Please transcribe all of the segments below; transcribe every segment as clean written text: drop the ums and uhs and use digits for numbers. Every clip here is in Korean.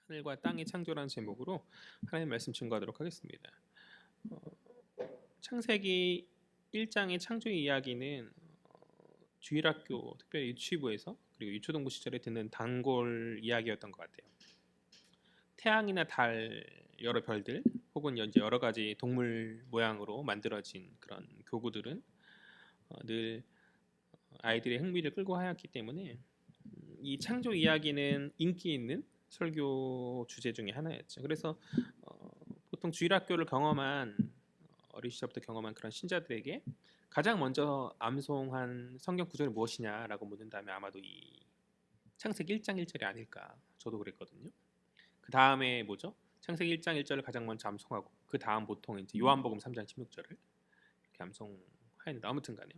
하늘과 땅의 창조라는 제목으로 하나님의 말씀 증거하도록 하겠습니다. 어, 창세기 1장의 창조 이야기는 주일학교 특별히 유치부에서 그리고 유초동부 시절에 듣는 단골 이야기였던 것 같아요. 태양이나 달, 여러 별들 혹은 이제 여러 가지 동물 모양으로 만들어진 그런 교구들은 늘 아이들의 흥미를 끌고 하였기 때문에 이 창조 이야기는 인기 있는 설교 주제 중에 하나였죠. 그래서 보통 주일학교를 경험한 어린 시절부터 경험한 그런 신자들에게 가장 먼저 암송한 성경 구절이 무엇이냐라고 묻는다면 아마도 이 창세기 1장 1절이 아닐까. 저도 그랬거든요. 그 다음에 뭐죠? 창세기 1장 1절을 가장 먼저 암송하고 그 다음 보통 이제 요한복음 3장 16절을 이렇게 암송하였는데 아무튼 간에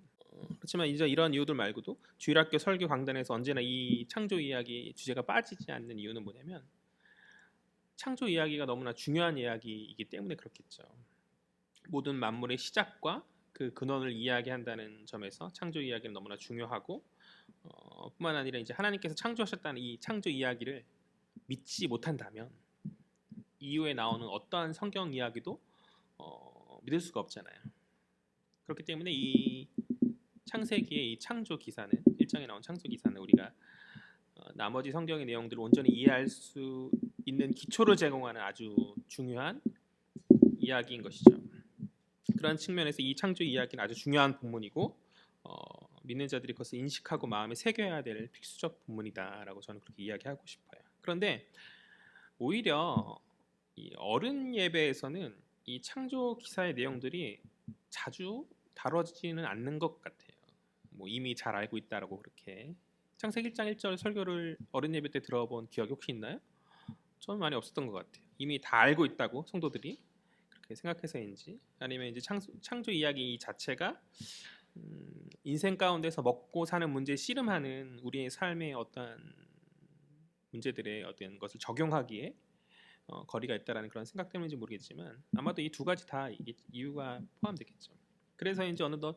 그렇지만 이제 이런 이유들 말고도 주일학교 설교 강단에서 언제나 이 창조 이야기 주제가 빠지지 않는 이유는 뭐냐면 창조 이야기가 너무나 중요한 이야기이기 때문에 그렇겠죠. 모든 만물의 시작과 그 근원을 이야기한다는 점에서 창조 이야기는 너무나 중요하고 뿐만 아니라 이제 하나님께서 창조하셨다는 이 창조 이야기를 믿지 못한다면 이후에 나오는 어떠한 성경 이야기도 믿을 수가 없잖아요. 그렇기 때문에 이 창세기의 이 창조 기사는 1장에 나온 창조 기사는 우리가 나머지 성경의 내용들을 온전히 이해할 수 있는 기초를 제공하는 아주 중요한 이야기인 것이죠. 그런 측면에서 이 창조 이야기는 아주 중요한 본문이고 믿는 자들이 그것을 인식하고 마음에 새겨야 될 필수적 본문이다라고 저는 그렇게 이야기하고 싶어요. 그런데 오히려 이 어른 예배에서는 이 창조 기사의 내용들이 자주 다뤄지지는 않는 것 같아요. 뭐 이미 잘 알고 있다라고 그렇게 창세기 1장 1절 설교를 어른 예배 때 들어본 기억이 혹시 있나요? 저는 많이 없었던 것 같아요. 이미 다 알고 있다고 성도들이 그렇게 생각해서인지 아니면 이제 창조 이야기 자체가 인생 가운데서 먹고 사는 문제에 씨름하는 우리의 삶의 어떤 문제들의 어떤 것을 적용하기에 거리가 있다라는 그런 생각 때문인지 모르겠지만 아마도 이 두 가지 다 이유가 포함되겠죠. 그래서 이제 어느덧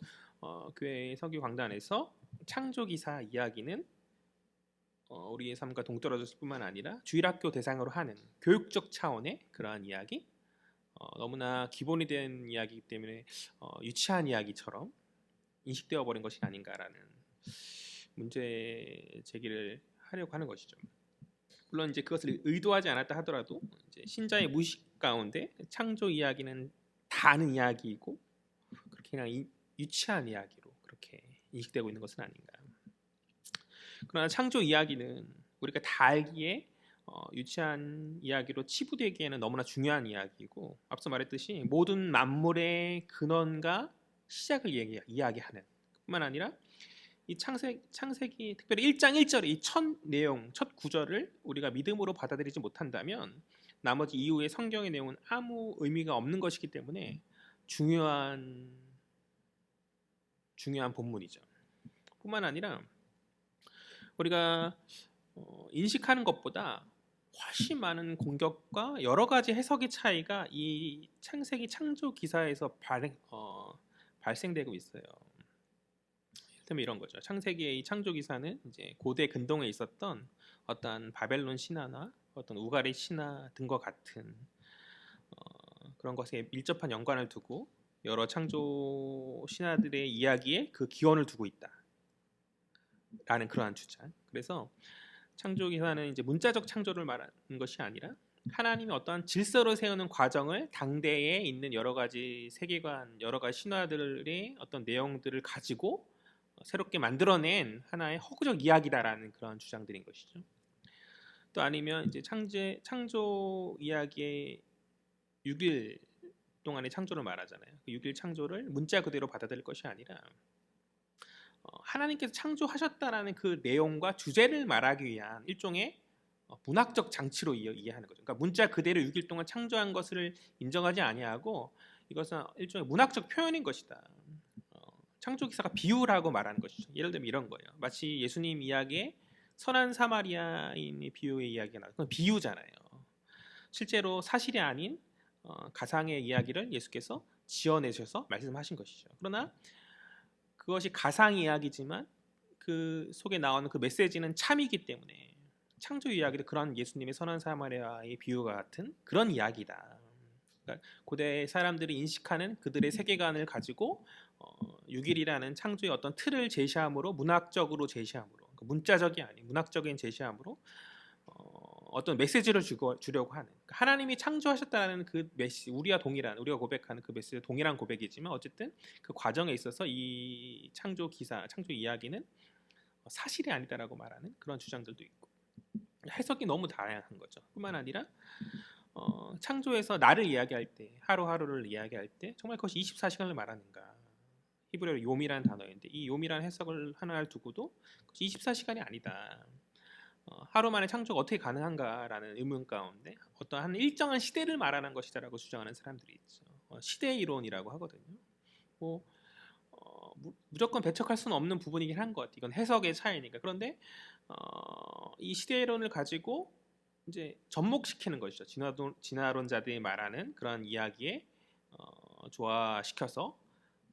교회의 설교 강단에서 창조 기사 이야기는 우리의 삶과 동떨어졌을 뿐만 아니라 주일학교 대상으로 하는 교육적 차원의 그러한 이야기, 너무나 기본이 된 이야기이기 때문에 유치한 이야기처럼 인식되어 버린 것이 아닌가라는 문제 제기를 하려고 하는 것이죠. 물론 이제 그것을 의도하지 않았다 하더라도 이제 신자의 무의식 가운데 창조 이야기는 다 아는 이야기이고 그렇게 그냥 유치한 이야기로 그렇게 인식되고 있는 것은 아닌가. 그러나 창조 이야기는 우리가 다 알기에 유치한 이야기로 치부되기에는 너무나 중요한 이야기이고 앞서 말했듯이 모든 만물의 근원과 시작을 이야기하는 뿐만 아니라 이 창세기 특별히 1장 1절의 이 첫 내용, 첫 구절을 우리가 믿음으로 받아들이지 못한다면 나머지 이후의 성경의 내용은 아무 의미가 없는 것이기 때문에 중요한 본문이죠. 뿐만 아니라 우리가 인식하는 것보다 훨씬 많은 공격과 여러 가지 해석의 차이가 이 창세기 창조 기사에서 발생되고 있어요. 이를테면 이런 거죠. 창세기의 이 창조 기사는 이제 고대 근동에 있었던 어떤 바벨론 신화나 어떤 우가리 신화 등과 같은 그런 것에 밀접한 연관을 두고 여러 창조 신화들의 이야기에 그 기원을 두고 있다라는 그러한 주장. 그래서 창조 기사는 이제 문자적 창조를 말하는 것이 아니라 하나님이 어떠한 질서를 세우는 과정을 당대에 있는 여러 가지 세계관, 여러 가지 신화들의 어떤 내용들을 가지고 새롭게 만들어낸 하나의 허구적 이야기다라는 그런 주장들인 것이죠. 또 아니면 이제 창조 이야기의 6일 동안의 창조를 말하잖아요. 그 6일 창조를 문자 그대로 받아들일 것이 아니라 하나님께서 창조하셨다라는 그 내용과 주제를 말하기 위한 일종의 문학적 장치로 이해하는 거죠. 그러니까 문자 그대로 6일 동안 창조한 것을 인정하지 아니하고 이것은 일종의 문학적 표현인 것이다. 창조 기사가 비유라고 말하는 것이죠. 예를 들면 이런 거예요. 마치 예수님 이야기에 선한 사마리아인의 비유의 이야기가 나와요. 그건 비유잖아요. 실제로 사실이 아닌 가상의 이야기를 예수께서 지어내셔서 말씀하신 것이죠. 그러나 그것이 가상 이야기지만 그 속에 나오는 그 메시지는 참이기 때문에 창조 이야기도 그런 예수님의 선한 사마리아의 비유와 같은 그런 이야기다. 그러니까 고대 사람들이 인식하는 그들의 세계관을 가지고 6일이라는 창조의 어떤 틀을 제시함으로 문학적으로 제시함으로 그러니까 문자적이 아닌 문학적인 제시함으로 어떤 메시지를 주려고 하는 그러니까 하나님이 창조하셨다는 그 메시지 우리가 고백하는 그 메시지 동일한 고백이지만 어쨌든 그 과정에 있어서 이 창조 기사 창조 이야기는 사실이 아니다라고 말하는 그런 주장들도 있고 해석이 너무 다양한 거죠. 뿐만 아니라 창조에서 나를 이야기할 때 하루하루를 이야기할 때 정말 그것이 24시간을 말하는가 히브리어로 요미라는 단어인데 이 요미라는 해석을 하나 두고도 24시간이 아니다. 하루 만에 창조가 어떻게 가능한가라는 의문 가운데 어떠한 일정한 시대를 말하는 것이다라고 주장하는 사람들이 있죠. 시대 이론이라고 하거든요. 뭐 무조건 배척할 수는 없는 부분이긴 한 것 같아요. 이건 해석의 차이니까. 그런데 이 시대 이론을 가지고 이제 접목시키는 것이죠. 진화론자들이 말하는 그런 이야기에 조화시켜서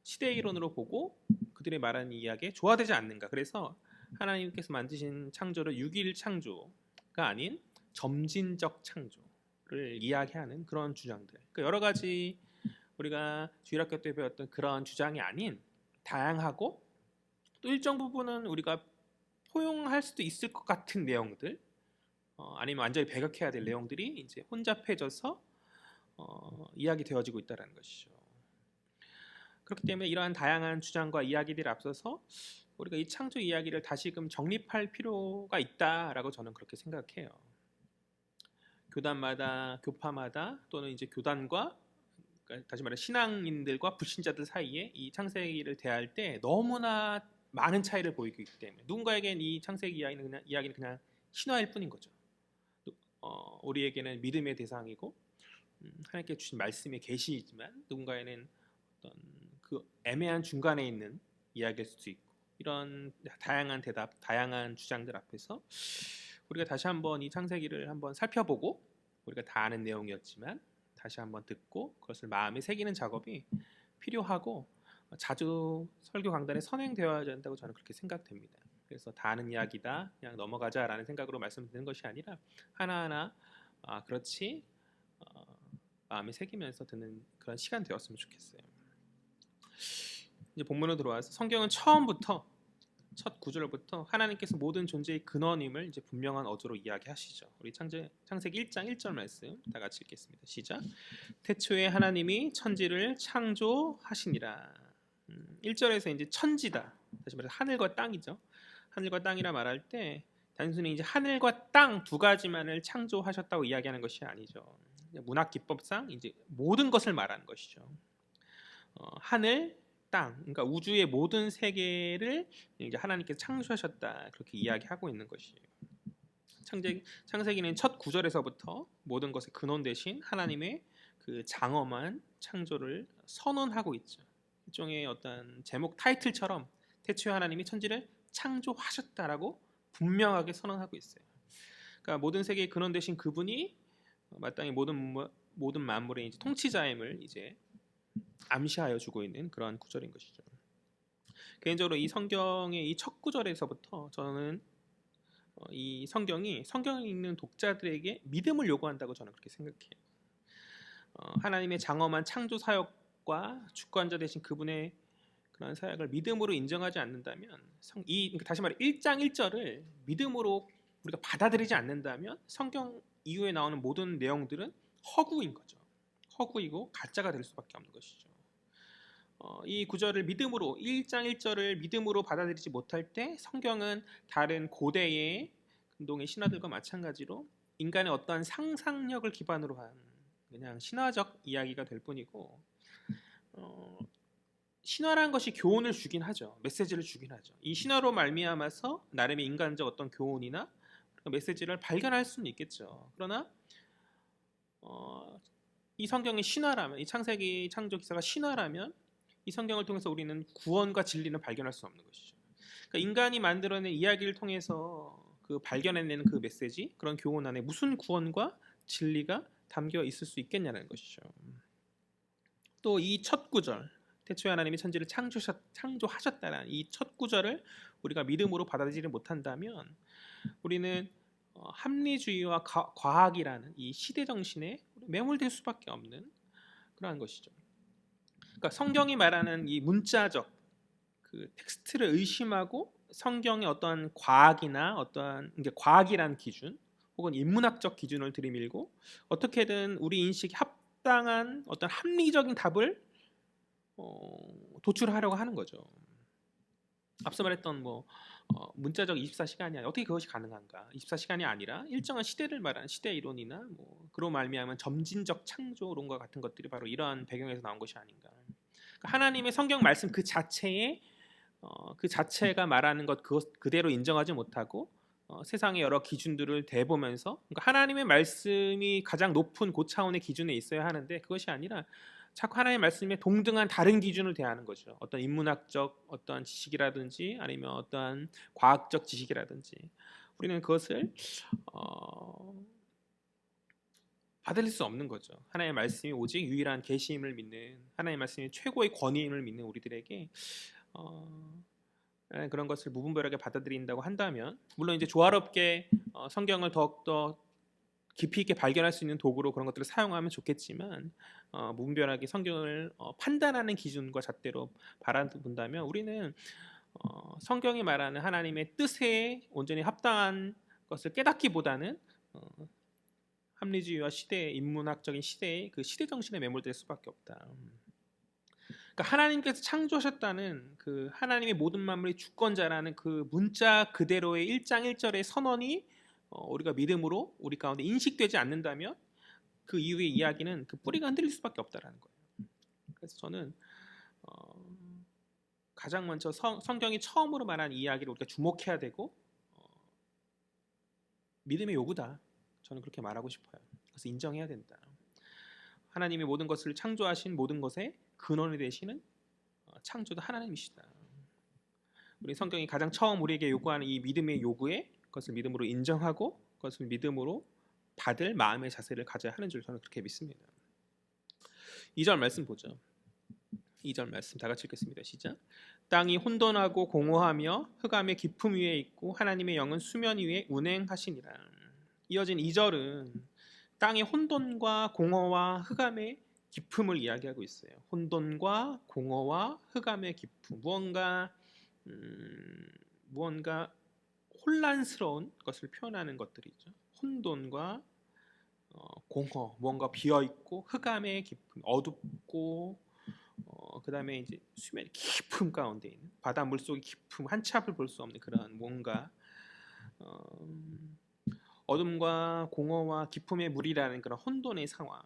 시대 이론으로 보고 그들이 말하는 이야기에 조화되지 않는가. 그래서 하나님께서 만드신 창조를 6일 창조가 아닌 점진적 창조를 이야기하는 그런 주장들. 그러니까 여러 가지 우리가 주일학교 때 배웠던 그런 주장이 아닌 다양하고 또 일정 부분은 우리가 포용할 수도 있을 것 같은 내용들 아니면 완전히 배격해야 될 내용들이 이제 혼잡해져서 이야기 되어지고 있다는 것이죠. 그렇기 때문에 이러한 다양한 주장과 이야기들을 앞서서 우리가 이 창조 이야기를 다시금 정립할 필요가 있다라고 저는 그렇게 생각해요. 교파마다 또는 이제 교단과 그러니까 다시 말해 신앙인들과 불신자들 사이에 이 창세기를 대할 때 너무나 많은 차이를 보이기 때문에 누군가에겐 이 창세기 이야기는 그냥 신화일 뿐인 거죠. 우리에게는 믿음의 대상이고 하나님께 주신 말씀의 계시이지만 누군가에는 어떤 그 애매한 중간에 있는 이야기일 수도 있고 이런 다양한 대답, 다양한 주장들 앞에서 우리가 다시 한번 이 창세기를 한번 살펴보고 우리가 다 아는 내용이었지만 다시 한번 듣고 그것을 마음에 새기는 작업이 필요하고 자주 설교 강단에 선행되어야 된다고 저는 그렇게 생각됩니다. 그래서 다 아는 이야기다 그냥 넘어가자라는 생각으로 말씀드리는 것이 아니라 하나하나 그렇지 마음에 새기면서 듣는 그런 시간 되었으면 좋겠어요. 이제 본문으로 들어와서 성경은 처음부터 첫 구절부터 하나님께서 모든 존재의 근원임을 이제 분명한 어조로 이야기하시죠. 우리 창세기 1장 1절 말씀 다 같이 읽겠습니다. 시작. 태초에 하나님이 천지를 창조하시니라. 1절에서 이제 천지다. 다시 말해서 하늘과 땅이죠. 하늘과 땅이라 말할 때 단순히 이제 하늘과 땅 두 가지만을 창조하셨다고 이야기하는 것이 아니죠. 문학 기법상 이제 모든 것을 말하는 것이죠. 하늘, 땅, 그러니까 우주의 모든 세계를 이제 하나님께서 창조하셨다 그렇게 이야기하고 있는 것이에요. 창세기는 첫 구절에서부터 모든 것의 근원 대신 하나님의 그 장엄한 창조를 선언하고 있죠. 일종의 어떤 제목 타이틀처럼 태초에 하나님이 천지를 창조하셨다라고 분명하게 선언하고 있어요. 그러니까 모든 세계의 근원 되신 그분이 마땅히 모든 만물의 이제 통치자임을 이제 암시하여 주고 있는 그런 구절인 것이죠. 개인적으로 이 성경의 이 첫 구절에서부터 저는 이 성경을 읽는 독자들에게 믿음을 요구한다고 저는 그렇게 생각해요. 하나님의 장엄한 창조 사역과 주권자 되신 그분의 그런 사역을 믿음으로 인정하지 않는다면 다시 말해 1장 1절을 믿음으로 우리가 받아들이지 않는다면 성경 이후에 나오는 모든 내용들은 허구인 거죠. 허구이고 가짜가 될 수밖에 없는 것이죠. 이 구절을 믿음으로 1장 1절을 믿음으로 받아들이지 못할 때 성경은 다른 고대의 근동의 신화들과 마찬가지로 인간의 어떠한 상상력을 기반으로 한 그냥 신화적 이야기가 될 뿐이고 신화라는 것이 교훈을 주긴 하죠. 메시지를 주긴 하죠. 이 신화로 말미암아서 나름의 인간적 어떤 교훈이나 메시지를 발견할 수는 있겠죠. 그러나 이 성경이 신화라면 이 창세기 창조 기사가 신화라면 이 성경을 통해서 우리는 구원과 진리는 발견할 수 없는 것이죠. 그러니까 인간이 만들어낸 이야기를 통해서 그 발견해내는 그 메시지 그런 교훈 안에 무슨 구원과 진리가 담겨 있을 수 있겠냐는 것이죠. 또 이 첫 구절 태초에 하나님이 천지를 창조하셨다는 이 첫 구절을 우리가 믿음으로 받아들이지 못한다면 우리는 합리주의와 과학이라는 이 시대 정신에 매몰될 수밖에 없는 그러한 것이죠. 그러니까 성경이 말하는 이 문자적 그 텍스트를 의심하고 성경의 어떠한 과학이나 어떠한 이제 과학이라는 기준 혹은 인문학적 기준을 들이밀고 어떻게든 우리 인식에 합당한 어떤 합리적인 답을 도출하려고 하는 거죠. 앞서 말했던 문자적 24시간이 아니라 어떻게 그것이 가능한가? 24시간이 아니라 일정한 시대를 말하는 시대 이론이나 그로 말미암은 점진적 창조론과 같은 것들이 바로 이러한 배경에서 나온 것이 아닌가. 그러니까 하나님의 성경 말씀 그 자체에 그 자체가 말하는 것 그대로 인정하지 못하고 세상의 여러 기준들을 대보면서 그러니까 하나님의 말씀이 가장 높은 고차원의 기준에 있어야 하는데 그것이 아니라 자꾸 하나님의 말씀에 동등한 다른 기준을 대하는 거죠. 어떤 인문학적 어떤 지식이라든지 아니면 어떠한 과학적 지식이라든지 우리는 그것을 받아들일 수 없는 거죠. 하나님의 말씀이 오직 유일한 계시임을 믿는 하나님의 말씀이 최고의 권위임을 믿는 우리들에게 그런 것을 무분별하게 받아들인다고 한다면 물론 이제 조화롭게 성경을 더욱더 깊이 있게 발견할 수 있는 도구로 그런 것들을 사용하면 좋겠지만 무분별하게 성경을 판단하는 기준과 잣대로 바라본다면 우리는 성경이 말하는 하나님의 뜻에 온전히 합당한 것을 깨닫기보다는 합리주의와 시대, 인문학적인 시대의 그 시대 정신에 매몰될 수밖에 없다. 그러니까 하나님께서 창조하셨다는 그 하나님의 모든 만물의 주권자라는 그 문자 그대로의 1장 1절의 선언이 우리가 믿음으로 우리 가운데 인식되지 않는다면 그 이후의 이야기는 그 뿌리가 흔들릴 수밖에 없다라는 거예요. 그래서 저는 가장 먼저 성경이 처음으로 말한 이야기를 우리가 주목해야 되고 믿음의 요구다. 저는 그렇게 말하고 싶어요. 그래서 인정해야 된다. 하나님이 모든 것을 창조하신 모든 것의 근원이 되시는 창조도 하나님이시다. 우리 성경이 가장 처음 우리에게 요구하는 이 믿음의 요구에 그것을 믿음으로 인정하고 그것을 믿음으로 받을 마음의 자세를 가져야 하는 줄 저는 그렇게 믿습니다. 2절 말씀 보죠. 2절 말씀 다 같이 읽겠습니다. 시작. 땅이 혼돈하고 공허하며 흑암의 깊음 위에 있고 하나님의 영은 수면 위에 운행하시니라. 이어진 2절은 땅의 혼돈과 공허와 흑암의 깊음을 이야기하고 있어요. 혼돈과 공허와 흑암의 깊음, 무언가 혼란스러운 것을 표현하는 것들이죠. 혼돈과 공허, 무언가 비어 있고 흑암의 깊음, 어둡고 그다음에 이제 수면 깊음 가운데 있는 바다 물속의 깊음, 한치 앞을 볼 수 없는 그런 뭔가 어둠과 공허와 깊음의 물이라는 그런 혼돈의 상황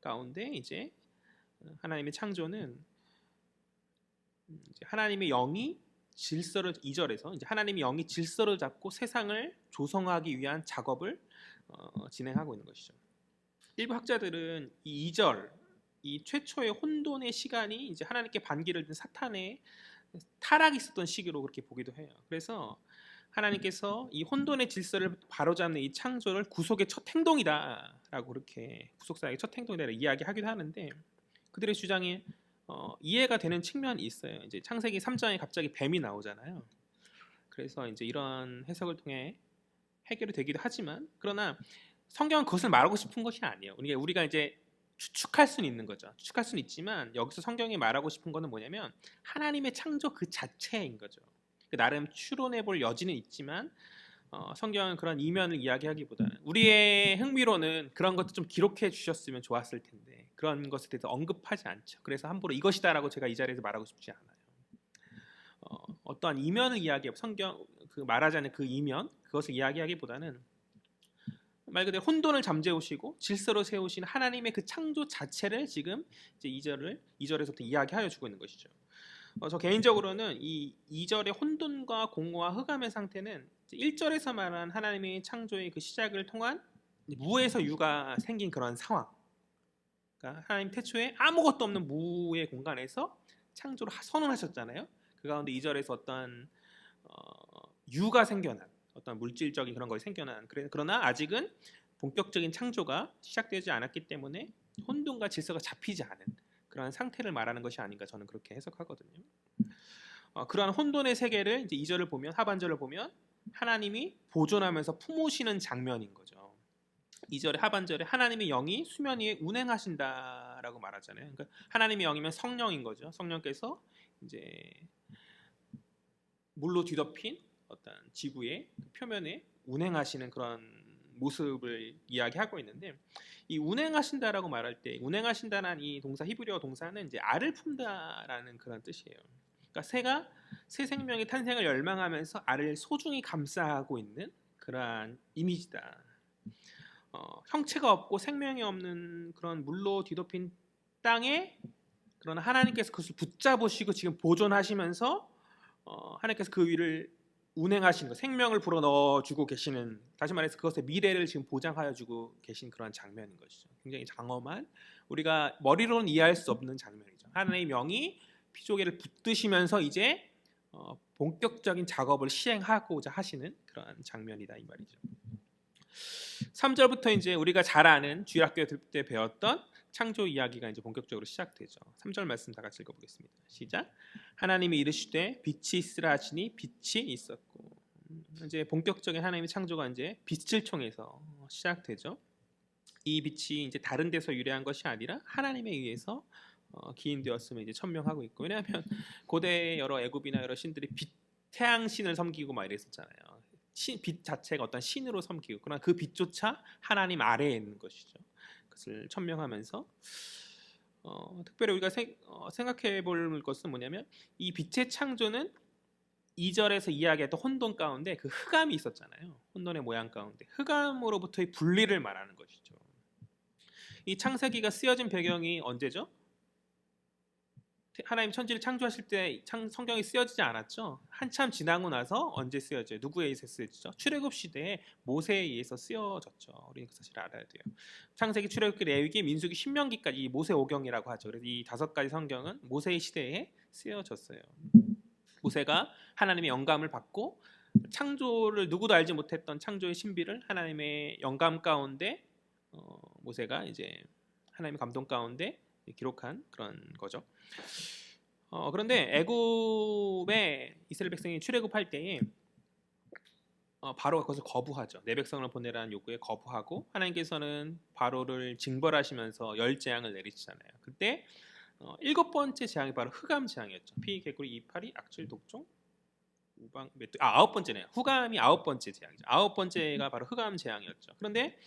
가운데 이제 하나님의 창조는 이제 하나님의 영이 질서를 2절에서 이제 하나님의 영이 질서를 잡고 세상을 조성하기 위한 작업을 진행하고 있는 것이죠. 일부 학자들은 이 2절 이 최초의 혼돈의 시간이 이제 하나님께 반기를 든 사탄의 타락이 있었던 시기로 그렇게 보기도 해요. 그래서 하나님께서 이 혼돈의 질서를 바로잡는 이 창조를 구속의 첫 행동이다라고 그렇게 구속사역의 첫 행동이다 이야기하기도 하는데 그들의 주장이 이해가 되는 측면이 있어요. 이제 창세기 3장에 갑자기 뱀이 나오잖아요. 그래서 이제 이런 해석을 통해 해결이 되기도 하지만 그러나 성경은 그것을 말하고 싶은 것이 아니에요. 우리가 이제 추측할 수는 있는 거죠. 추측할 수는 있지만 여기서 성경이 말하고 싶은 것은 뭐냐면 하나님의 창조 그 자체인 거죠. 나름 추론해 볼 여지는 있지만 성경은 그런 이면을 이야기하기보다는 우리의 흥미로는 그런 것도 좀 기록해 주셨으면 좋았을 텐데 그런 것에 대해서 언급하지 않죠. 그래서 함부로 이것이다라고 제가 이 자리에서 말하고 싶지 않아요. 어떠한 이면을 이야기하고 성경 그 말하지 않는 그 이면 그것을 이야기하기보다는 말 그대로 혼돈을 잠재우시고 질서로 세우신 하나님의 그 창조 자체를 지금 이제 2절에서부터 이야기하여 주고 있는 것이죠. 저 개인적으로는 이 2절의 혼돈과 공허와 흑암의 상태는 1절에서 말한 하나님의 창조의 그 시작을 통한 무에서 유가 생긴 그런 상황. 그러니까 하나님 태초에 아무것도 없는 무의 공간에서 창조를 선언하셨잖아요. 그 가운데 2절에서 어떤 유가 생겨난 어떤 물질적인 그런 것이 생겨난 그러나 아직은 본격적인 창조가 시작되지 않았기 때문에 혼돈과 질서가 잡히지 않은 그러한 상태를 말하는 것이 아닌가 저는 그렇게 해석하거든요. 그러한 혼돈의 세계를 이제 2절을 보면 하반절을 보면 하나님이 보존하면서 품으시는 장면인 거죠. 2절의 하반절에 하나님의 영이 수면 위에 운행하신다라고 말하잖아요. 그러니까 하나님의 영이면 성령인 거죠. 성령께서 이제 물로 뒤덮인 어떤 지구의 표면에 운행하시는 그런 모습을 이야기하고 있는데, 이 운행하신다라고 말할 때 운행하신다는 이 동사, 히브리어 동사는 이제 알을 품다라는 그런 뜻이에요. 그러니까 새 생명의 탄생을 열망하면서 알을 소중히 감싸고 있는 그러한 이미지다. 형체가 없고 생명이 없는 그런 물로 뒤덮인 땅에, 그러나 하나님께서 그것을 붙잡으시고 지금 보존하시면서 하나님께서 그 위를 운행하시는 거, 생명을 불어 넣어주고 계시는, 다시 말해서 그것의 미래를 지금 보장하여주고 계신 그런 장면인 것이죠. 굉장히 장엄한, 우리가 머리로는 이해할 수 없는 장면이죠. 하나님의 영이 피조개를 붙드시면서 이제 본격적인 작업을 시행하고자 하시는 그런 장면이다 이 말이죠. 3절부터 이제 우리가 잘 아는 주일학교 때 배웠던 창조 이야기가 이제 본격적으로 시작되죠. 3절 말씀 다 같이 읽어보겠습니다. 시작. 하나님이 이르시되 빛이 있으라 하시니 빛이 있었고. 이제 본격적인 하나님의 창조가 이제 빛을 통해서 시작되죠. 이 빛이 이제 다른 데서 유래한 것이 아니라 하나님에 의해서 기인되었음을 이제 천명하고 있고, 왜냐하면 고대 여러 애굽이나 여러 신들이 태양 신을 섬기고 막 이랬었잖아요. 빛 자체가 어떤 신으로 섬기고, 그러나 그 빛조차 하나님 아래에 있는 것이죠. 그것을 천명하면서 특별히 우리가 생각해 볼 것은 뭐냐면, 이 빛의 창조는 2절에서 이야기했던 혼돈 가운데 그 흑암이 있었잖아요. 혼돈의 모양 가운데 흑암으로부터의 분리를 말하는 것이죠. 이 창세기가 쓰여진 배경이 언제죠? 하나님 천지를 창조하실 때 성경이 쓰여지지 않았죠. 한참 지나고 나서 언제 쓰여져요? 누구에 의해서 쓰여지죠? 출애굽 시대에 모세에 의해서 쓰여졌죠. 우리는 그 사실을 알아야 돼요. 창세기, 출애굽기, 레위기, 민수기, 신명기까지 이 모세 오경이라고 하죠. 그래서 이 5가지 성경은 모세의 시대에 쓰여졌어요. 모세가 하나님의 영감을 받고 창조를 누구도 알지 못했던 창조의 신비를 하나님의 영감 가운데 모세가 이제 하나님의 감동 가운데 기록한 그런 거죠. 그런데 애굽에 이스라엘 백성이 출애굽할 때에 바로가 그것을 거부하죠. 내 백성을 보내라는 요구에 거부하고, 하나님께서는 바로를 징벌하시면서 10재앙을 내리시잖아요. 그때 7번째 재앙이 바로 흑암 재앙이었죠. 피, 개구리, 이파리, 악질, 독종, 우방, 메뚜기. 9번째네요. 흑암이 9번째 재앙이죠. 9번째가 바로 흑암 재앙이었죠. 그런데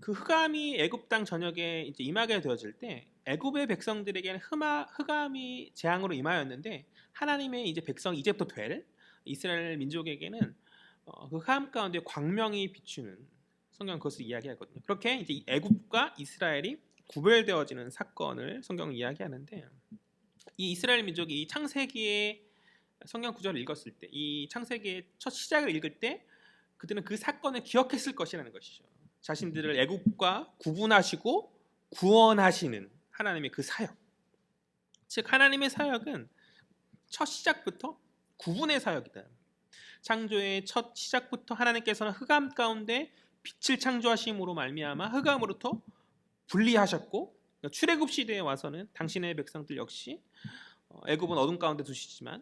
그 흑암이 애굽 땅 전역에 이제 임하게 되어질 때, 애굽의 백성들에게는 흑암이 재앙으로 임하였는데, 하나님의 이제 백성 이제부터 될 이스라엘 민족에게는 그 흑암 가운데 광명이 비추는, 성경 그것을 이야기하거든요. 그렇게 이제 애굽과 이스라엘이 구별되어지는 사건을 성경은 이야기하는데, 이 이스라엘 민족이 이 창세기의 성경 구절을 읽었을 때, 이 창세기의 첫 시작을 읽을 때 그들은 그 사건을 기억했을 것이라는 것이죠. 자신들을 애굽과 구분하시고 구원하시는 하나님의 그 사역, 즉 하나님의 사역은 첫 시작부터 구분의 사역이다. 창조의 첫 시작부터 하나님께서는 흑암 가운데 빛을 창조하심으로 말미암아 흑암으로부터 분리하셨고, 출애굽 시대에 와서는 당신의 백성들 역시 애굽은 어둠 가운데 두시지만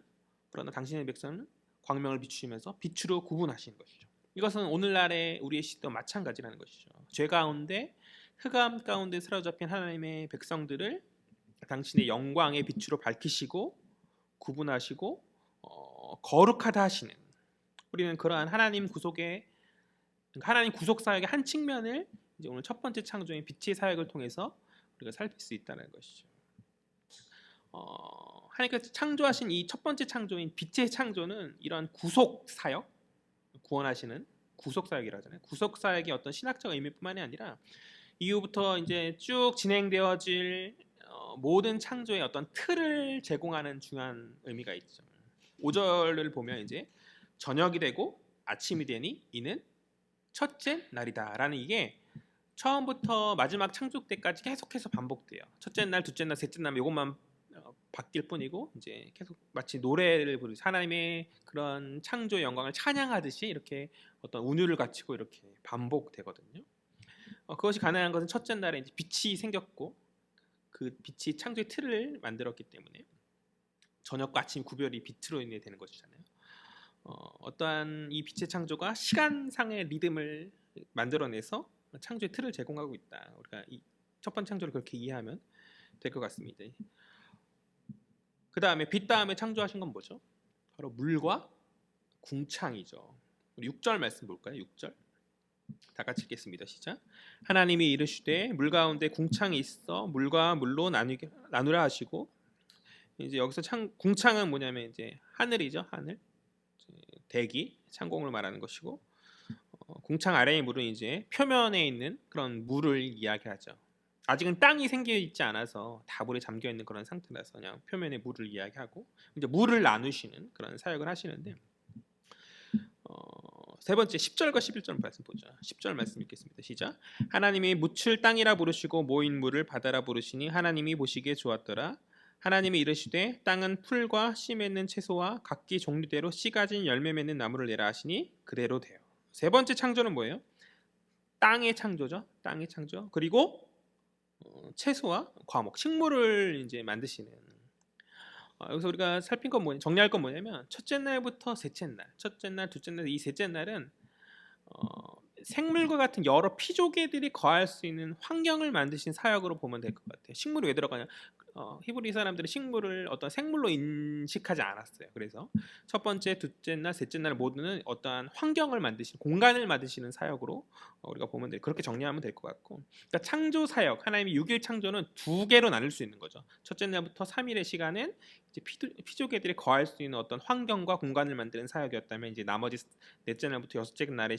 그러나 당신의 백성은 광명을 비추면서 빛으로 구분하시는 것이죠. 이것은 오늘날의 우리의 시대와 마찬가지라는 것이죠. 죄 가운데 흑암 가운데 사로잡힌 하나님의 백성들을 당신의 영광의 빛으로 밝히시고 구분하시고 거룩하다 하시는, 우리는 그러한 하나님 구속 사역의 한 측면을 이제 오늘 첫 번째 창조인 빛의 사역을 통해서 우리가 살필 수 있다는 것이죠. 하나님께서 창조하신 이 첫 번째 창조인 빛의 창조는 이러한 구속 사역, 구원하시는 구속 사역이라 하잖아요. 구속 사역의 어떤 신학적 의미뿐만이 아니라 이후부터 이제 쭉 진행되어질 모든 창조의 어떤 틀을 제공하는 중요한 의미가 있죠. 5절을 보면 이제 저녁이 되고 아침이 되니 이는 첫째 날이다라는, 이게 처음부터 마지막 창조 때까지 계속해서 반복돼요. 첫째 날, 둘째 날, 셋째 날 이것만 바뀔 뿐이고, 이제 계속 마치 노래를 부르듯이 하나님의 그런 창조의 영광을 찬양하듯이 이렇게 어떤 운율을 갖추고 이렇게 반복되거든요. 그것이 가능한 것은 첫째 날에 이제 빛이 생겼고 그 빛이 창조의 틀을 만들었기 때문에, 저녁과 아침 구별이 빛으로 인해 되는 것이잖아요. 어떠한 이 빛의 창조가 시간상의 리듬을 만들어내서 창조의 틀을 제공하고 있다. 우리가 이 첫 번째 창조를 그렇게 이해하면 될 것 같습니다. 그 다음에 빛 다음에 창조하신 건 뭐죠? 바로 물과 궁창이죠. 우리 6절 말씀 볼까요? 6절 다 같이 읽겠습니다. 시작. 하나님이 이르시되 물 가운데 궁창이 있어 물과 물로 나누라 하시고, 이제 여기서 궁창은 뭐냐면 이제 하늘이죠. 하늘, 대기, 창공을 말하는 것이고, 궁창 아래의 물은 이제 표면에 있는 그런 물을 이야기하죠. 아직은 땅이 생겨 있지 않아서 다 물에 잠겨 있는 그런 상태라서 그냥 표면의 물을 이야기하고, 이제 물을 나누시는 그런 사역을 하시는데, 세 번째 10절과 11절 말씀 보죠. 10절 말씀 읽겠습니다. 시작. 하나님이 묻힐 땅이라 부르시고 모인 물을 바다라 부르시니 하나님이 보시기에 좋았더라. 하나님이 이르시되 땅은 풀과 씨 맺는 채소와 각기 종류대로 씨 가진 열매 맺는 나무를 내라 하시니 그대로 돼요. 세 번째 창조는 뭐예요? 땅의 창조죠. 땅의 창조. 그리고 채소와 과목, 식물을 이제 만드시는. 여기서 우리가 살핀 건 정리할 건 뭐냐면, 첫째 날부터 셋째 날, 첫째 날, 둘째 날, 이 셋째 날은 생물과 같은 여러 피조개들이 거할 수 있는 환경을 만드신 사역으로 보면 될 것 같아요. 식물이 왜 들어가냐? 히브리 사람들은 식물을 어떤 생물로 인식하지 않았어요. 그래서 첫 번째, 둘째 날, 셋째 날 모두는 어떠한 환경을 만드시는, 공간을 만드시는 사역으로 우리가 보면 돼. 그렇게 정리하면 될 것 같고, 그러니까 창조 사역, 하나님의 6일 창조는 두 개로 나눌 수 있는 거죠. 첫째 날부터 3일의 시간은 이제 피조개들이 거할 수 있는 어떤 환경과 공간을 만드는 사역이었다면, 이제 나머지 넷째 날부터 여섯째 날의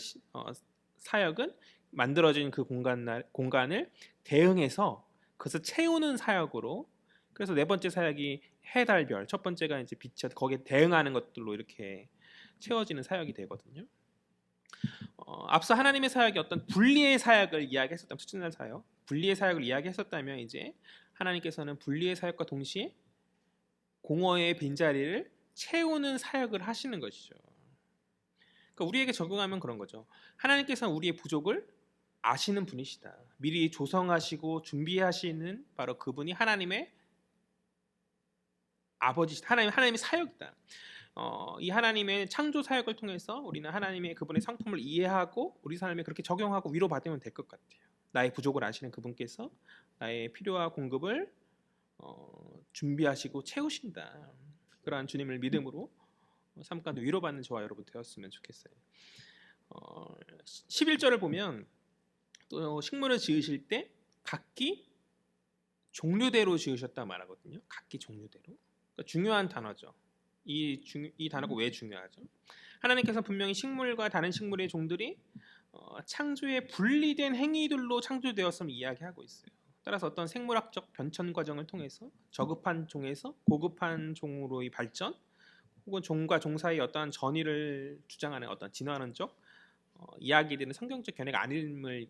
사역은 만들어진 그 공간을 대응해서 그것을 채우는 사역으로. 그래서 네 번째 사역이 해, 달, 별, 첫 번째가 이제 빛이 거기에 대응하는 것들로 이렇게 채워지는 사역이 되거든요. 앞서 하나님의 사역이 어떤 분리의 사역을 이야기했었다면, 첫째 날 사역, 분리의 사역을 이야기했었다면, 이제 하나님께서는 분리의 사역과 동시에 공허의 빈자리를 채우는 사역을 하시는 것이죠. 그러니까 우리에게 적용하면 그런 거죠. 하나님께서는 우리의 부족을 아시는 분이시다. 미리 조성하시고 준비하시는 바로 그분이 하나님의 아버지시다. 하나님의 사역이다. 이 하나님의 창조 사역을 통해서 우리는 하나님의 그분의 성품을 이해하고 우리 삶에 그렇게 적용하고 위로받으면 될 것 같아요. 나의 부족을 아시는 그분께서 나의 필요와 공급을 준비하시고 채우신다. 그러한 주님을 믿음으로 삼가도 위로받는 저와 여러분 되었으면 좋겠어요. 11절을 보면 또 식물을 지으실 때 각기 종류대로 지으셨다 말하거든요. 각기 종류대로. 그러니까 중요한 단어죠. 이 단어가 왜 중요하죠? 하나님께서 분명히 식물과 다른 식물의 종들이 창조의 분리된 행위들로 창조되었음을 이야기하고 있어요. 따라서 어떤 생물학적 변천 과정을 통해서 저급한 종에서 고급한 종으로의 발전, 혹은 종과 종 사이의 어떠한 전의를 주장하는 어떤 진화론적 이야기들은 성경적 견해가 아님을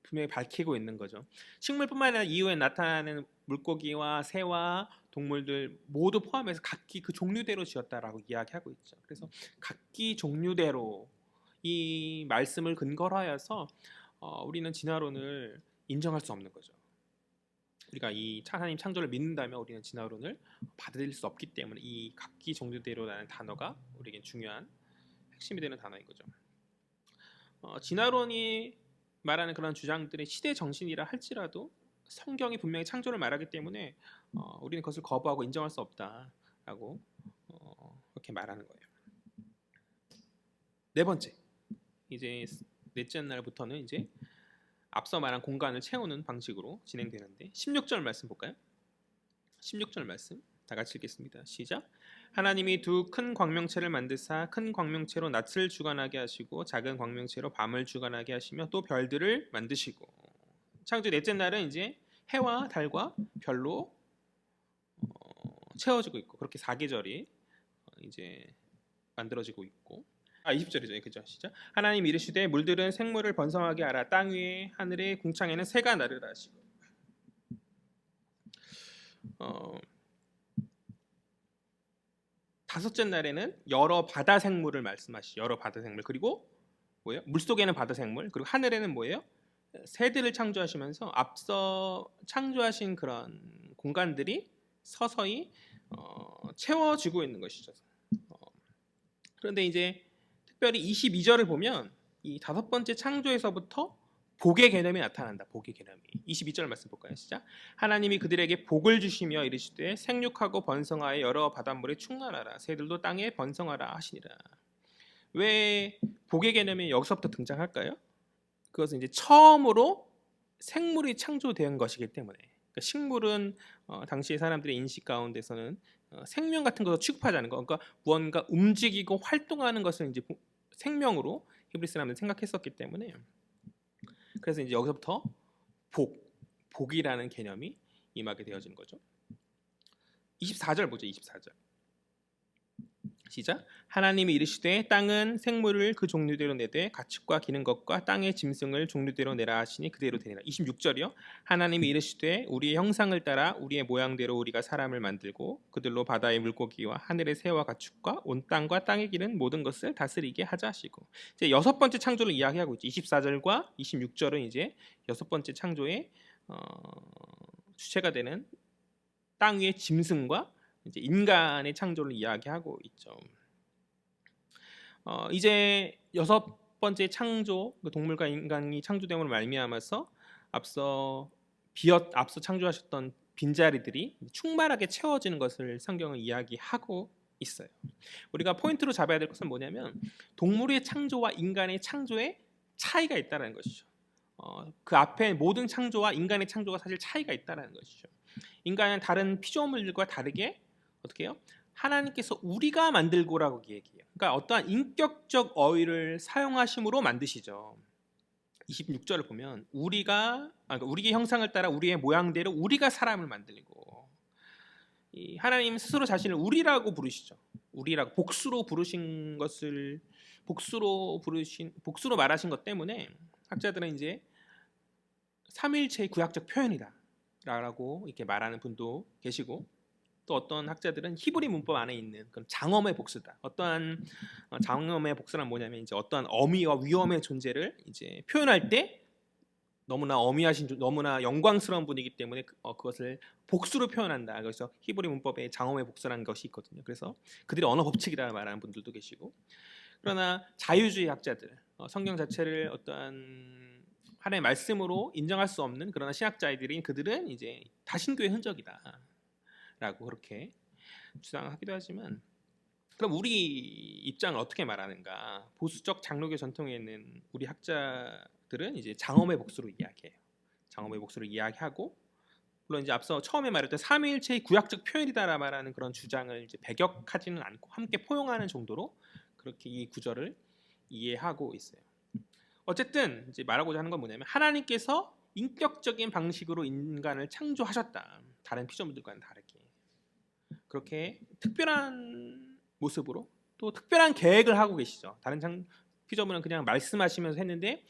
분명히 밝히고 있는 거죠. 식물뿐만 아니라 이후에 나타나는 물고기와 새와 동물들 모두 포함해서 각기 그 종류대로 지었다라고 이야기하고 있죠. 그래서 각기 종류대로 이 말씀을 근거로 하여서 우리는 진화론을 인정할 수 없는 거죠. 우리가 이 하나님 창조를 믿는다면 우리는 진화론을 받아들일 수 없기 때문에 이 각기 종류대로라는 단어가 우리에게 중요한 핵심이 되는 단어인 거죠. 진화론이 말하는 그런 주장들의 시대 정신이라 할지라도 성경이 분명히 창조를 말하기 때문에 우리는 그것을 거부하고 인정할 수 없다라고 그렇게 말하는 거예요. 네 번째, 이제 넷째 날부터는 이제 앞서 말한 공간을 채우는 방식으로 진행되는데 16절 말씀 볼까요? 16절 말씀 다 같이 읽겠습니다. 시작. 하나님이 두 큰 광명체를 만드사 큰 광명체로 낮을 주관하게 하시고 작은 광명체로 밤을 주관하게 하시며 또 별들을 만드시고. 창조 넷째 날은 이제 해와 달과 별로 채워지고 있고, 그렇게 사계절이 이제 만들어지고 있고. 20절이죠. 그죠? 시작. 하나님 이르시되 물들은 생물을 번성하게 하라. 땅 위에 하늘의 궁창에는 새가 나르라 하시고. 다섯째 날에는 여러 바다 생물을 말씀하시죠. 여러 바다 생물. 그리고 뭐예요? 물속에는 바다 생물. 그리고 하늘에는 뭐예요? 새들을 창조하시면서 앞서 창조하신 그런 공간들이 서서히 채워지고 있는 것이죠. 어, 그런데 이제 특별히 22절을 보면 이 다섯 번째 창조에서부터 복의 개념이 나타난다. 복의 개념이. 22절 말씀 볼까요? 시작. 하나님이 그들에게 복을 주시며 이르시되 생육하고 번성하여 여러 바닷물에 충만하라. 새들도 땅에 번성하라 하시니라. 왜 복의 개념이 여기서부터 등장할까요? 그것은 이제 처음으로 생물이 창조된 것이기 때문에. 그러니까 식물은 당시의 사람들의 인식 가운데서는 생명 같은 것을 취급하지 않은 거. 그러니까 무언가 움직이고 활동하는 것을 이제 생명으로 히브리 사람들은 생각했었기 때문에, 그래서 이제 여기서부터 복이라는 개념이 임하게 되어지는 거죠. 24절 보죠. 24절. 시작. 하나님이 이르시되 땅은 생물을 그 종류대로 내되 가축과 기는 것과 땅의 짐승을 종류대로 내라 하시니 그대로 되니라. 26절이요. 하나님이 이르시되 우리의 형상을 따라 우리의 모양대로 우리가 사람을 만들고 그들로 바다의 물고기와 하늘의 새와 가축과 온 땅과 땅에 기는 모든 것을 다스리게 하자 하시고, 이제 여섯 번째 창조를 이야기하고 있죠. 24절과 26절은 이제 여섯 번째 창조의 주체가 되는 땅 위의 짐승과 이제 인간의 창조를 이야기하고 있죠. 이제 여섯 번째 창조, 동물과 인간이 창조됨으로 말미암아서 앞서 창조하셨던 빈자리들이 충만하게 채워지는 것을 성경은 이야기하고 있어요. 우리가 포인트로 잡아야 될 것은 뭐냐면 동물의 창조와 인간의 창조에 차이가 있다는 것이죠. 그 앞에 모든 창조와 인간의 창조가 사실 차이가 있다는 것이죠. 인간은 다른 피조물들과 다르게 어떻게 해요? 하나님께서 우리가 만들고라고 얘기해요. 그러니까 어떠한 인격적 어휘를 사용하심으로 만드시죠. 26절을 보면 그러니까 우리의 형상을 따라 우리의 모양대로 우리가 사람을 만들고, 하나님 스스로 자신을 우리라고 부르시죠. 우리라고 복수로 부르신 것을 복수로 말하신 것 때문에 학자들은 이제 삼위일체의 구약적 표현이다라고 이렇게 말하는 분도 계시고, 또 어떤 학자들은 히브리 문법 안에 있는 그런 장엄의 복수다. 어떠한 장엄의 복수란 뭐냐면 이제 어떠한 어미와 위엄의 존재를 이제 표현할 때 너무나 너무나 영광스러운 분이기 때문에 그것을 복수로 표현한다. 그래서 히브리 문법에 장엄의 복수라는 것이 있거든요. 그래서 그들이 언어 법칙이라 말하는 분들도 계시고, 그러나 자유주의 학자들, 성경 자체를 어떠한 하나님의 말씀으로 인정할 수 없는 그러나 신학자들인 그들은 이제 다신교의 흔적이다 라고 그렇게 주장하기도 하지만, 그럼 우리 입장을 어떻게 말하는가? 보수적 장로교 전통에 있는 우리 학자들은 이제 장엄의 복수로 이야기해요. 장엄의 복수로 이야기하고, 물론 이제 앞서 처음에 말했던 삼위일체의 구약적 표현이다라 말하는 그런 주장을 이제 배격하지는 않고 함께 포용하는 정도로 그렇게 이 구절을 이해하고 있어요. 어쨌든 이제 말하고자 하는 건 뭐냐면 하나님께서 인격적인 방식으로 인간을 창조하셨다. 다른 피조물들과는 다르게. 그렇게 특별한 모습으로 또 특별한 계획을 하고 계시죠. 다른 피조물은 그냥 말씀하시면서 했는데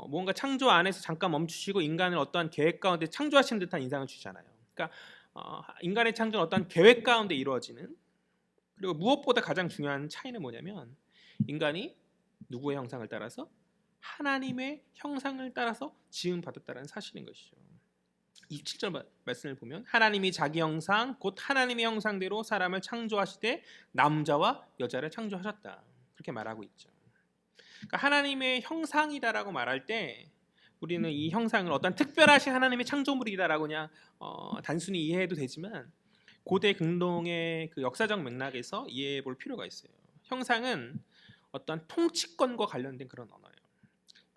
뭔가 창조 안에서 잠깐 멈추시고 인간을 어떠한 계획 가운데 창조하신 듯한 인상을 주잖아요. 그러니까 인간의 창조는 어떠한 계획 가운데 이루어지는, 그리고 무엇보다 가장 중요한 차이는 뭐냐면 인간이 누구의 형상을 따라서? 하나님의 형상을 따라서 지음받았다는 사실인 것이죠. 27절 말씀을 보면 하나님이 자기 형상 곧 하나님의 형상대로 사람을 창조하시되 남자와 여자를 창조하셨다. 그렇게 말하고 있죠. 그러니까 하나님의 형상이다라고 말할 때 우리는 이 형상을 어떤 특별하신 하나님의 창조물이다라고 그냥 단순히 이해해도 되지만 고대 근동의 그 역사적 맥락에서 이해해 볼 필요가 있어요. 형상은 어떤 통치권과 관련된 그런 언어예요.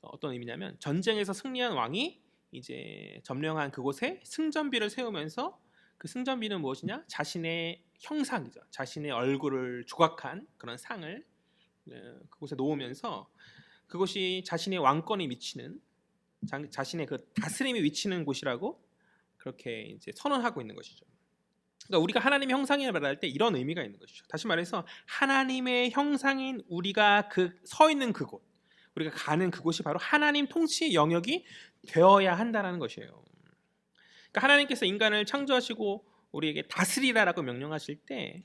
어떤 의미냐면 전쟁에서 승리한 왕이 이제 점령한 그곳에 승전비를 세우면서 그 승전비는 무엇이냐? 자신의 형상이죠. 자신의 얼굴을 조각한 그런 상을 그곳에 놓으면서 그것이 자신의 왕권에 미치는, 자신의 그 다스림이 미치는 곳이라고 그렇게 이제 선언하고 있는 것이죠. 그러니까 우리가 하나님의 형상이라 말할 때 이런 의미가 있는 것이죠. 다시 말해서 하나님의 형상인 우리가 서 있는 그곳, 우리가 가는 그곳이 바로 하나님 통치의 영역이 되어야 한다는 것이에요. 그러니까 하나님께서 인간을 창조하시고 우리에게 다스리라라고 명령하실 때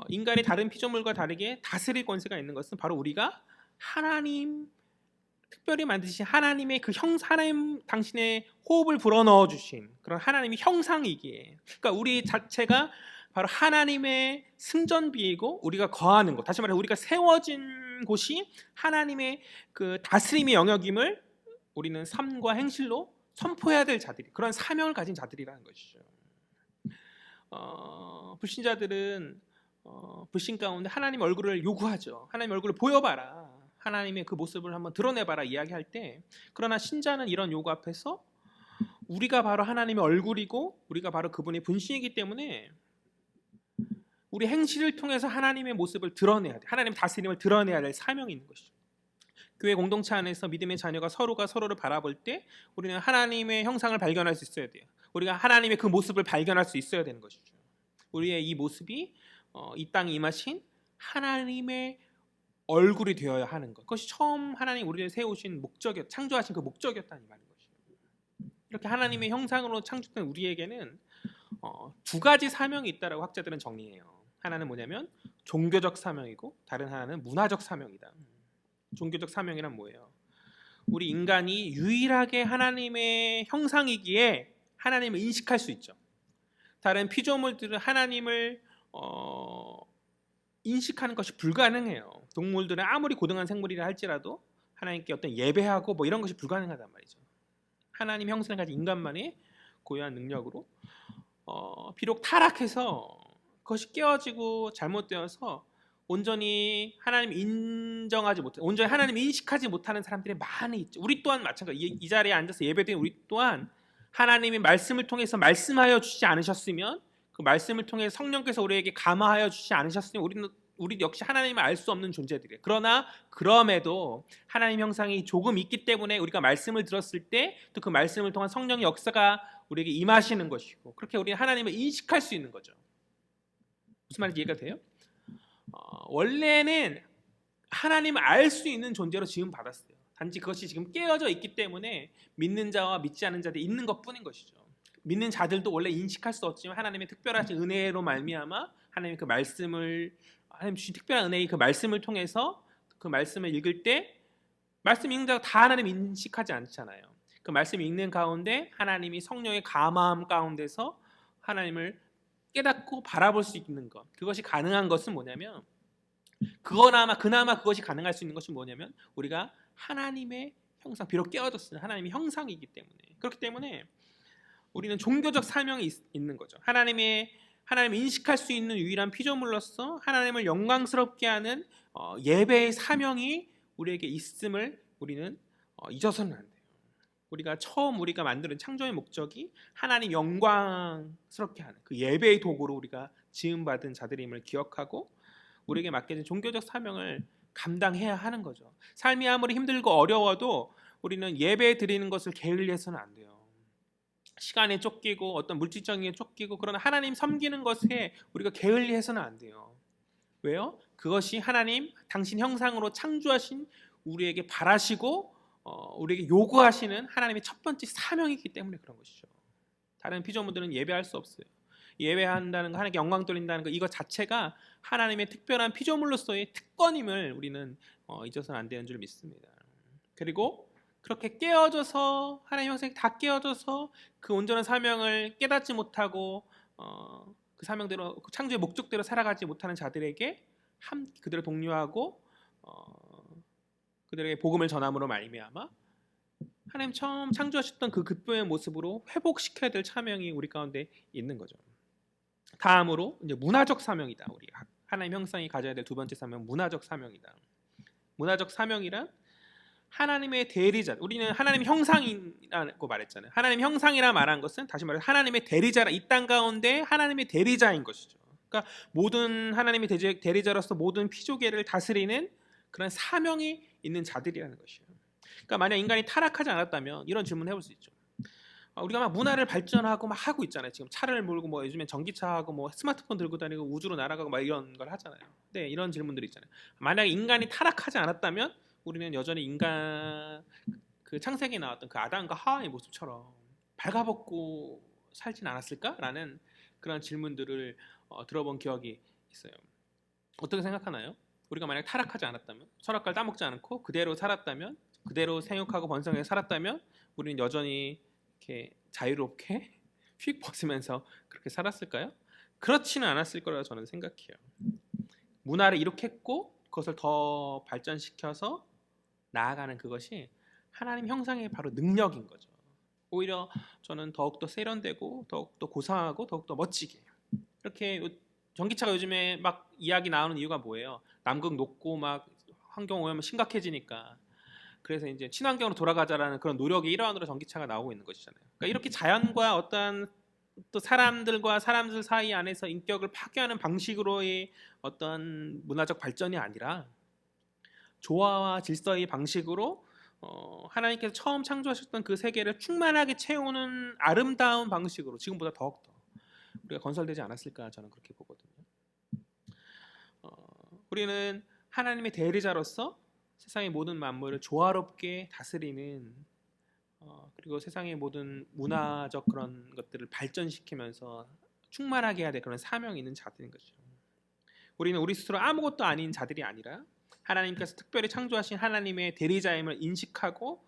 인간이 다른 피조물과 다르게 다스릴 권세가 있는 것은 바로 우리가 하나님 특별히 만드신 하나님의 그 하나님 당신의 호흡을 불어넣어 주신 그런 하나님의 형상이기에, 그러니까 우리 자체가 바로 하나님의 승전비이고 우리가 거하는 곳, 다시 말해 우리가 세워진 곳이 하나님의 그 다스림의 영역임을 우리는 삶과 행실로 선포해야 될 자들이, 그런 사명을 가진 자들이라는 것이죠. 불신자들은 불신 가운데 하나님 얼굴을 요구하죠. 하나님 얼굴을 보여봐라, 하나님의 그 모습을 한번 드러내봐라 이야기할 때, 그러나 신자는 이런 요구 앞에서 우리가 바로 하나님의 얼굴이고 우리가 바로 그분의 분신이기 때문에 우리 행실을 통해서 하나님의 모습을 드러내야 돼. 하나님의 다스림을 드러내야 될 사명이 있는 것이죠. 교회 공동체 안에서 믿음의 자녀가 서로가 서로를 바라볼 때 우리는 하나님의 형상을 발견할 수 있어야 돼요. 우리가 하나님의 그 모습을 발견할 수 있어야 되는 것이죠. 우리의 이 모습이 이 땅에 임하신 하나님의 얼굴이 되어야 하는 것, 그것이 처음 하나님 우리를 세우신 목적이었, 창조하신 그 목적이었다는 말인 것이죠. 이렇게 하나님의 형상으로 창조된 우리에게는 두 가지 사명이 있다라고 학자들은 정리해요. 하나는 뭐냐면 종교적 사명이고 다른 하나는 문화적 사명이다. 종교적 사명이란 뭐예요? 우리 인간이 유일하게 하나님의 형상이기에 하나님을 인식할 수 있죠. 다른 피조물들은 하나님을 인식하는 것이 불가능해요. 동물들은 아무리 고등한 생물이라 할지라도 하나님께 어떤 예배하고 뭐 이런 것이 불가능하단 말이죠. 하나님 형상을 가진 인간만의 고유한 능력으로 비록 타락해서 그것이 깨어지고 잘못되어서 온전히 하나님 인정하지 못해, 온전히 하나님 인식하지 못하는 사람들이 많이 있죠. 우리 또한 마찬가지. 이 자리에 앉아서 예배드린 우리 또한 하나님의 말씀을 통해서 말씀하여 주시지 않으셨으면, 그 말씀을 통해 성령께서 우리에게 감화하여 주시지 않으셨으면 우리 역시 하나님을 알 수 없는 존재들이에요. 그러나 그럼에도 하나님 형상이 조금 있기 때문에 우리가 말씀을 들었을 때 또 그 말씀을 통한 성령의 역사가 우리에게 임하시는 것이고, 그렇게 우리는 하나님을 인식할 수 있는 거죠. 무슨 말인지 이해가 돼요? 원래는 하나님을 알 수 있는 존재로 지음 받았어요. 단지 그것이 지금 깨어져 있기 때문에 믿는 자와 믿지 않는 자들이 있는 것뿐인 것이죠. 믿는 자들도 원래 인식할 수 없지만 하나님의 특별하신 은혜로 말미암아 하나님의 그 말씀을, 하나님 주신 특별한 은혜의 그 말씀을 통해서 그 말씀을 읽을 때 말씀 읽는 자가 다 하나님 인식하지 않잖아요. 그 말씀 읽는 가운데 하나님이 성령의 감화함 가운데서 하나님을 깨닫고 바라볼 수 있는 것, 그것이 가능한 것은 뭐냐면, 그나마 그것이 가능할 수 있는 것이 뭐냐면 우리가 하나님의 형상, 비록 깨어졌으나 하나님의 형상이기 때문에, 그렇기 때문에 우리는 종교적 사명이 있는 거죠. 하나님을 인식할 수 있는 유일한 피조물로서 하나님을 영광스럽게 하는 예배의 사명이 우리에게 있음을 우리는 잊어서는 안 돼요. 우리가 만드는 창조의 목적이 하나님 영광스럽게 하는 그 예배의 도구로 우리가 지음받은 자들임을 기억하고 우리에게 맡겨진 종교적 사명을 감당해야 하는 거죠. 삶이 아무리 힘들고 어려워도 우리는 예배 드리는 것을 게을리해서는 안 돼요. 시간에 쫓기고 어떤 물질적인 게 쫓기고, 그러나 하나님 섬기는 것에 우리가 게을리해서는 안 돼요. 왜요? 그것이 하나님 당신 형상으로 창조하신 우리에게 바라시고 우리에게 요구하시는 하나님의 첫 번째 사명이기 때문에 그런 것이죠. 다른 피조물들은 예배할 수 없어요. 예배한다는 거, 하나님께 영광 돌린다는 거, 이거 자체가 하나님의 특별한 피조물로서의 특권임을 우리는 잊어서는 안 되는 줄 믿습니다. 그리고 그렇게 깨어져서 하나님 형상이 다 깨어져서 그 온전한 사명을 깨닫지 못하고 그 사명대로, 그 창조의 목적대로 살아가지 못하는 자들에게 그들을 독려하고 그들에게 복음을 전함으로 말미암아 하나님 처음 창조하셨던 그 그분의 모습으로 회복시켜야 될 사명이 우리 가운데 있는 거죠. 다음으로 이제 문화적 사명이다. 우리 하나님 형상이 가져야 될 두 번째 사명, 문화적 사명이다. 문화적 사명이란 하나님의 대리자, 우리는 하나님 형상이라고 말했잖아요. 하나님 형상이라 말한 것은 다시 말해서 하나님의 대리자라, 이 땅 가운데 하나님의 대리자인 것이죠. 그러니까 모든 하나님의 대리자로서 모든 피조계를 다스리는 그런 사명이 있는 자들이라는 것이에요. 그러니까 만약 인간이 타락하지 않았다면 이런 질문 해볼 수 있죠. 우리가 막 문화를 발전하고 막 하고 있잖아요. 지금 차를 몰고 뭐 요즘엔 전기차하고 뭐 스마트폰 들고 다니고 우주로 날아가고 막 이런 걸 하잖아요. 네, 이런 질문들이 있잖아요. 만약 인간이 타락하지 않았다면 우리는 여전히 인간, 그 창세기에 나왔던 그 아담과 하와의 모습처럼 발가벗고 살진 않았을까라는 그런 질문들을 들어본 기억이 있어요. 어떻게 생각하나요? 우리가 만약 타락하지 않았다면, 선악과를 따먹지 않고 그대로 살았다면 그대로 생육하고 번성해서 살았다면 우리는 여전히 이렇게 자유롭게 휙 벗으면서 그렇게 살았을까요? 그렇지는 않았을 거라고 저는 생각해요. 문화를 이렇게 했고 그것을 더 발전시켜서 나아가는 그것이 하나님 형상의 바로 능력인 거죠. 오히려 저는 더욱더 세련되고 더욱더 고상하고 더욱더 멋지게 이렇게 전기차가 요즘에 막 이야기 나오는 이유가 뭐예요? 남극 녹고 막 환경 오염 심각해지니까 그래서 이제 친환경으로 돌아가자라는 그런 노력의 일환으로 전기차가 나오고 있는 것이잖아요. 그러니까 이렇게 자연과 어떤 또 사람들과 사람들 사이 안에서 인격을 파괴하는 방식으로의 어떤 문화적 발전이 아니라 조화와 질서의 방식으로 하나님께서 처음 창조하셨던 그 세계를 충만하게 채우는 아름다운 방식으로 지금보다 더욱더 우리가 건설되지 않았을까 저는 그렇게 보거든요. 우리는 하나님의 대리자로서 세상의 모든 만물을 조화롭게 다스리는 그리고 세상의 모든 문화적 그런 것들을 발전시키면서 충만하게 해야 될 그런 사명이 있는 자들인 것이죠. 우리는 우리 스스로 아무것도 아닌 자들이 아니라 하나님께서 특별히 창조하신 하나님의 대리자임을 인식하고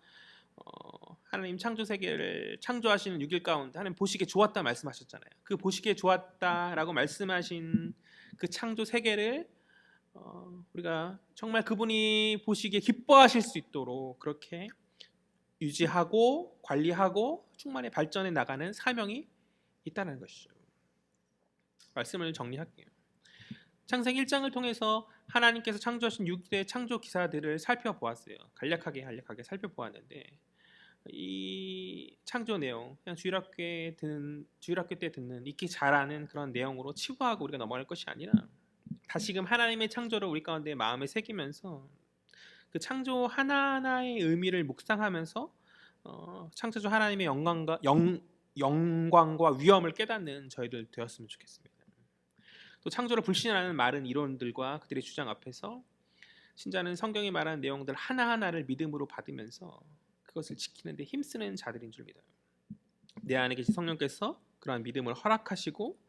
하나님 창조 세계를 창조하시는 6일 가운데 하나님 보시기에 좋았다 말씀하셨잖아요. 그 보시기에 좋았다라고 말씀하신 그 창조 세계를 우리가 정말 그분이 보시기에 기뻐하실 수 있도록 그렇게 유지하고 관리하고 충만히 발전해 나가는 사명이 있다는 것이죠. 말씀을 정리할게요. 창세기 1장을 통해서 하나님께서 창조하신 6대 창조 기사들을 살펴보았어요. 간략하게 살펴보았는데 이 창조 내용 그냥 주일학교 때 듣는 익히 잘 아는 그런 내용으로 치부하고 우리가 넘어갈 것이 아니라 다시금 하나님의 창조를 우리 가운데 마음에 새기면서 그 창조 하나하나의 의미를 묵상하면서 창조주 하나님의 영광과 위엄을 깨닫는 저희들 되었으면 좋겠습니다. 또 창조를 불신하는 마른 이론들과 그들의 주장 앞에서 신자는 성경이 말하는 내용들 하나하나를 믿음으로 받으면서 그것을 지키는 데 힘쓰는 자들인 줄 믿어요. 내 안에 계신 성령께서 그러한 믿음을 허락하시고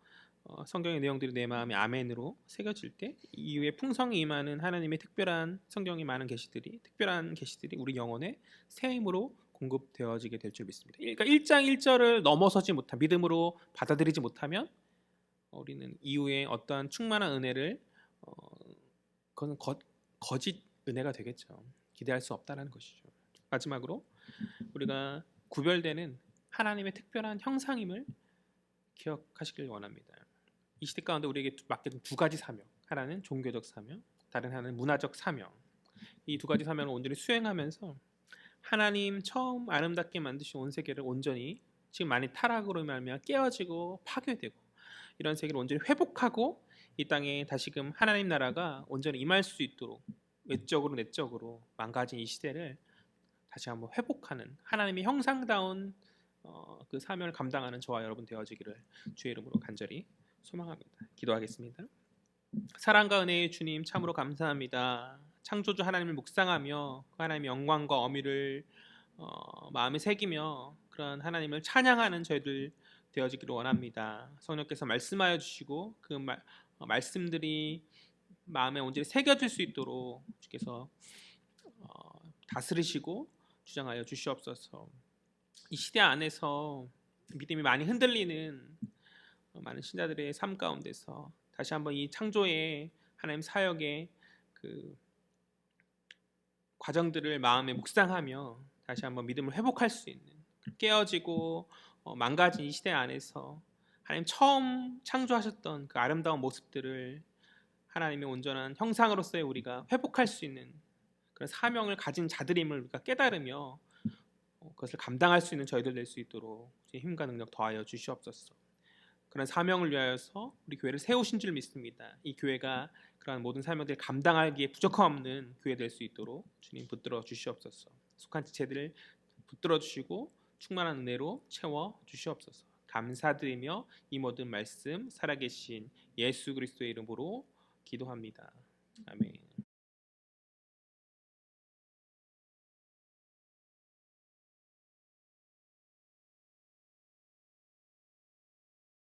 성경의 내용들이 내 마음에 아멘으로 새겨질 때 이후에 풍성히 임하는 하나님의 특별한 성경이 많은 특별한 계시들이 우리 영혼에 새 힘으로 공급되어지게 될 줄 믿습니다. 그러니까 1장 1절을 넘어서지 못한 믿음으로 받아들이지 못하면 우리는 이후에 어떠한 충만한 은혜를 그건 거짓 은혜가 되겠죠. 기대할 수 없다는 것이죠. 마지막으로 우리가 구별되는 하나님의 특별한 형상임을 기억하시길 원합니다. 이 시대 가운데 우리에게 맡겨진 두 가지 사명, 하나는 종교적 사명, 다른 하나는 문화적 사명. 이 두 가지 사명을 온전히 수행하면서 하나님 처음 아름답게 만드신 온 세계를 온전히 지금 많이 타락으로 말미암아 깨어지고 파괴되고 이런 세계를 온전히 회복하고 이 땅에 다시금 하나님 나라가 온전히 임할 수 있도록 외적으로 내적으로 망가진 이 시대를 다시 한번 회복하는 하나님의 형상다운 그 사명을 감당하는 저와 여러분 되어지기를 주의 이름으로 간절히 소망합니다. 기도하겠습니다. 사랑과 은혜의 주님 참으로 감사합니다. 창조주 하나님을 묵상하며 그 하나님의 영광과 어미를 마음에 새기며 그런 하나님을 찬양하는 저희들 되어지기를 원합니다. 성령께서 말씀하여 주시고 그 말씀들이 마음에 온전히 새겨질 수 있도록 주께서 다스리시고 주장하여 주시옵소서. 이 시대 안에서 믿음이 많이 흔들리는 많은 신자들의 삶 가운데서 다시 한번 이 창조의 하나님 사역의 그 과정들을 마음에 묵상하며 다시 한번 믿음을 회복할 수 있는 깨어지고 망가진 이 시대 안에서 하나님 처음 창조하셨던 그 아름다운 모습들을 하나님의 온전한 형상으로서의 우리가 회복할 수 있는 그런 사명을 가진 자들임을 우리가 깨달으며 그것을 감당할 수 있는 저희들 될 수 있도록 힘과 능력 더하여 주시옵소서. 그런 사명을 위하여서 우리 교회를 세우신 줄 믿습니다. 이 교회가 그러한 모든 사명들을 감당하기에 부족함 없는 교회 될 수 있도록 주님 붙들어 주시옵소서. 속한 지체들을 붙들어 주시고 충만한 은혜로 채워 주시옵소서. 감사드리며 이 모든 말씀 살아계신 예수 그리스도의 이름으로 기도합니다. 아멘.